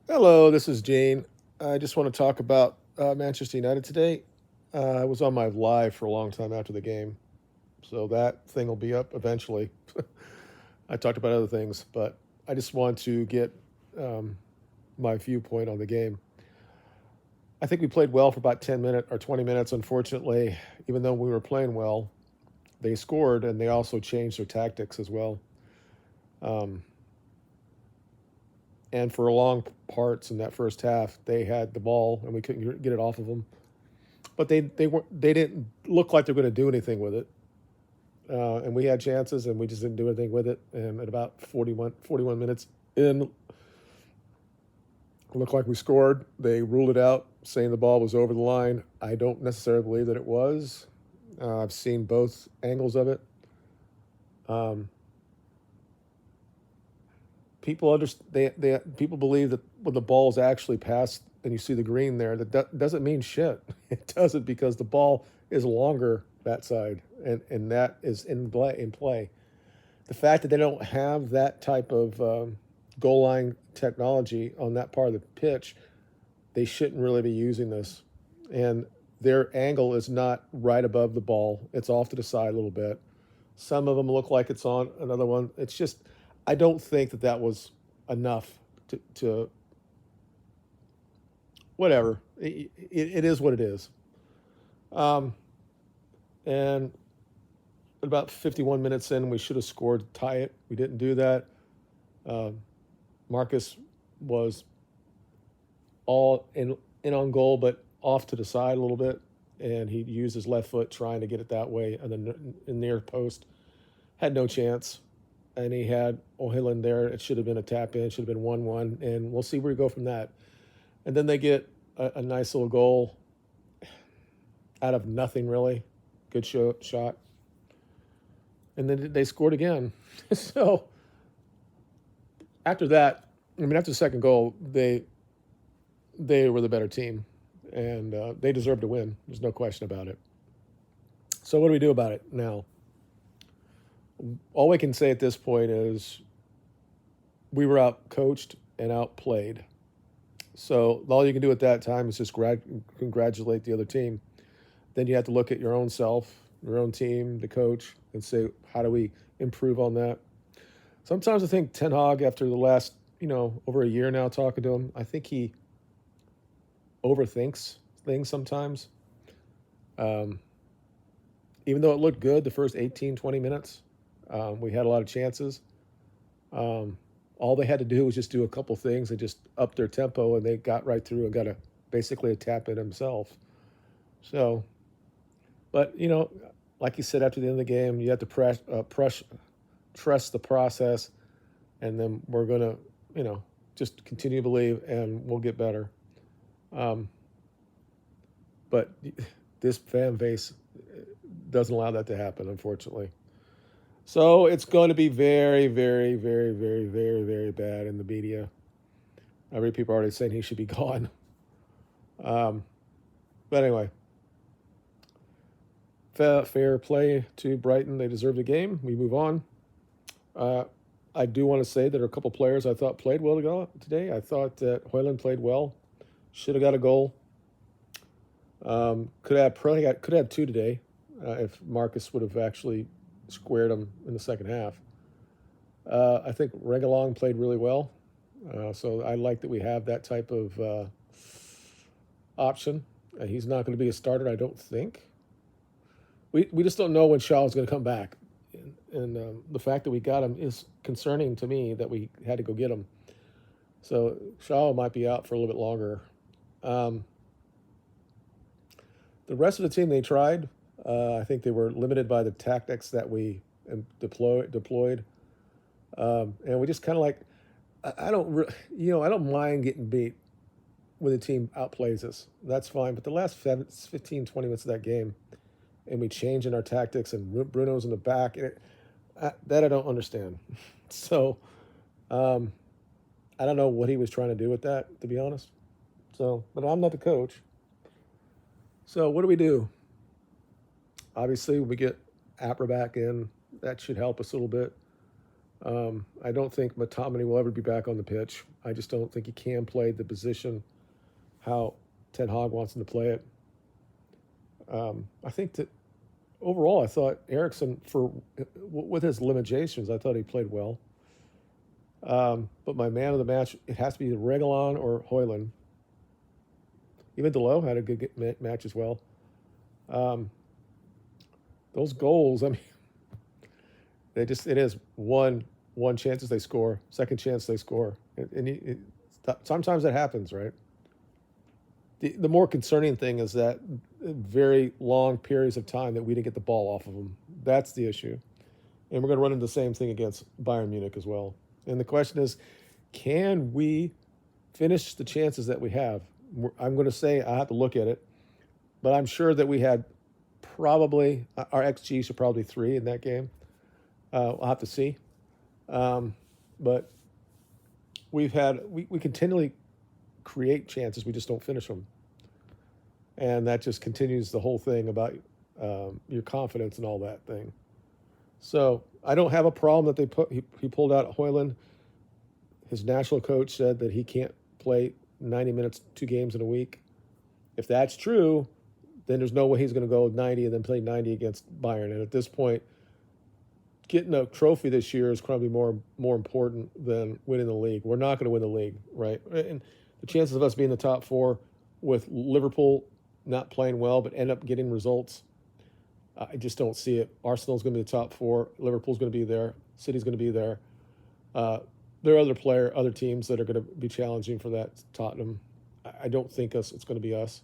Hello, this is Gene. I just want to talk about Manchester United today. I was on my live for a long time after the game, so that thing will be up eventually. I talked about other things, but I just want to get um, my viewpoint on the game. I think we played well for about 10 minutes or 20 minutes. Unfortunately, even though we were playing well, they scored and they also changed their tactics as well. Um, and for long parts in that first half, they had the ball and we couldn't get it off of them. But they didn't look like they're going to do anything with it. And we had chances, and we just didn't do anything with it. And at about 41 minutes in, it looked like we scored. They ruled it out, saying the ball was over the line. I don't necessarily believe that it was. I've seen both angles of it. Um, people believe that when the ball is actually passed and you see the green there, that doesn't mean shit. It doesn't, because the ball is longer that side, and that is in play. The fact that they don't have that type of goal line technology on that part of the pitch, they shouldn't really be using this. And their angle is not right above the ball; it's off to the side a little bit. Some of them look like it's on another one. It's just, I don't think that was enough to whatever. It is what it is. Um, and about 51 minutes in, we should have scored to tie it. We didn't do that. Uh, Marcus was all in on goal, but off to the side a little bit, and he used his left foot trying to get it that way, and then in near post had no chance. And he had O'Hillen there. It should have been a tap in. It should have been 1-1, and we'll see where we go from that. And then they get a nice little goal out of nothing, really. Good shot. And then they scored again. So after that, after the second goal, they were the better team, and they deserved to win. There's no question about it. So what do we do about it now? All we can say at this point is we were out coached and outplayed. So all you can do at that time is just congratulate the other team. Then you have to look at your own self, your own team, the coach, and say, how do we improve on that? Sometimes I think Ten Hag, after the last, over a year now talking to him, I think he overthinks things sometimes. Um, Even though it looked good the first 18, 20 minutes, we had a lot of chances. Um, all they had to do was just do a couple things and just up their tempo, and they got right through and got basically a tap in himself. So, but like you said after the end of the game, you have to trust the process, and then we're gonna, just continue to believe, and we'll get better. Um, but this fan base doesn't allow that to happen, unfortunately. So it's going to be very, very, very, very, very, very bad in the media. I read people already saying he should be gone. Um, but anyway, fair play to Brighton. They deserve the game. We move on. Uh, I do want to say that there are a couple players I thought played well today. I thought that Hoyland played well. Should have got a goal. Could have two today if Marcus would have actually squared him in the second half. I think Regalong played really well. So I like that we have that type of option. He's not going to be a starter, I don't think. We just don't know when Shaw is going to come back. And the fact that we got him is concerning to me, that we had to go get him. So Shaw might be out for a little bit longer. Um, the rest of the team, they tried. I think they were limited by the tactics that we deployed. And we just kind of like, I don't, I don't mind getting beat when the team outplays us. That's fine. But the last 15, 20 minutes of that game, and we change in our tactics, and Bruno's in the back, and that I don't understand. So I don't know what he was trying to do with that, to be honest. So, but I'm not the coach. So what do we do? Obviously, we get Apper back in. That should help us a little bit. I don't think Matomany will ever be back on the pitch. I just don't think he can play the position how Ten Hag wants him to play it. I think that overall, I thought Eriksson, with his limitations, I thought he played well. But my man of the match, it has to be Reguilon or Højlund. Even Delo had a good match as well. Those goals, I mean, it is one chances they score, second chance they score, and sometimes that happens, right? The more concerning thing is that very long periods of time that we didn't get the ball off of them. That's the issue, and we're going to run into the same thing against Bayern Munich as well. And the question is, can we finish the chances that we have? I'm going to say I have to look at it, but I'm sure that we had probably our XG should probably 3 in that game. I'll have to see, but we continually create chances, we just don't finish them, and that just continues the whole thing about your confidence and all that thing. So I don't have a problem that he pulled out Højlund. His national coach said that he can't play 90 minutes 2 games in a week. If that's true, then there's no way he's going to go 90 and then play 90 against Bayern. And at this point, getting a trophy this year is probably more important than winning the league. We're not going to win the league, right? And the chances of us being in the top 4 with Liverpool not playing well but end up getting results, I just don't see it. Arsenal's going to be the top 4. Liverpool's going to be there. City's going to be there. There are other teams that are going to be challenging for that. Tottenham. I don't think it's going to be us.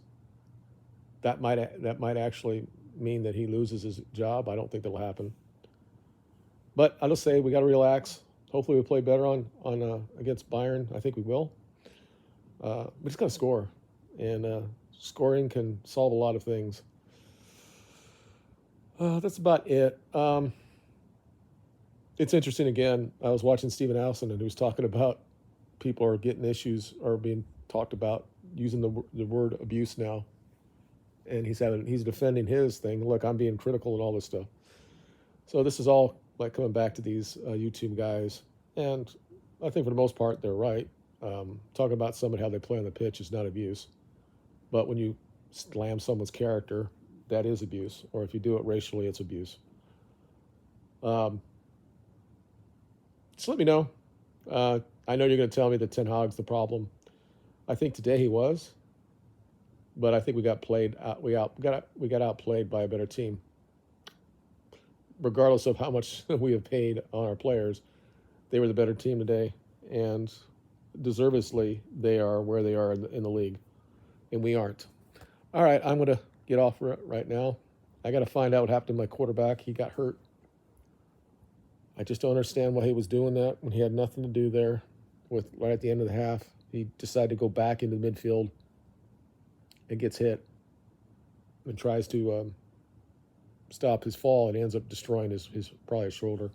That might actually mean that he loses his job. I don't think that'll happen. But I'll just say we got to relax. Hopefully we play better on against Bayern. I think we will. We just got to score, and scoring can solve a lot of things. That's about it. It's interesting, again, I was watching Stephen Alson, and he was talking about people are getting issues or being talked about using the word abuse now. And he's defending his thing. Look, I'm being critical and all this stuff. So this is all like coming back to these YouTube guys. And I think for the most part, they're right. Talking about somebody, how they play on the pitch is not abuse. But when you slam someone's character, that is abuse. Or if you do it racially, it's abuse. Just let me know. I know you're going to tell me that Ten Hag's the problem. I think today he was, but I think we got played out. We got outplayed by a better team. Regardless of how much we have paid on our players, they were the better team today, and deservedly they are where they are in the league, and we aren't. All right, I'm going to get off right now. I got to find out what happened to my quarterback. He got hurt. I just don't understand why he was doing that when he had nothing to do there. Right at the end of the half, he decided to go back into the midfield and gets hit and tries to stop his fall, and ends up destroying his probably his shoulder.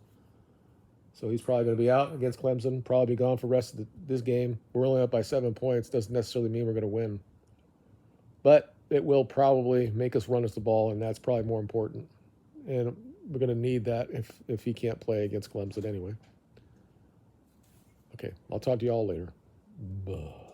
So he's probably going to be out against Clemson, probably be gone for the rest of this game. We're only up by 7 points. Doesn't necessarily mean we're going to win. But it will probably make us run us the ball, and that's probably more important. And we're going to need that if he can't play against Clemson anyway. Okay, I'll talk to you all later. Bye.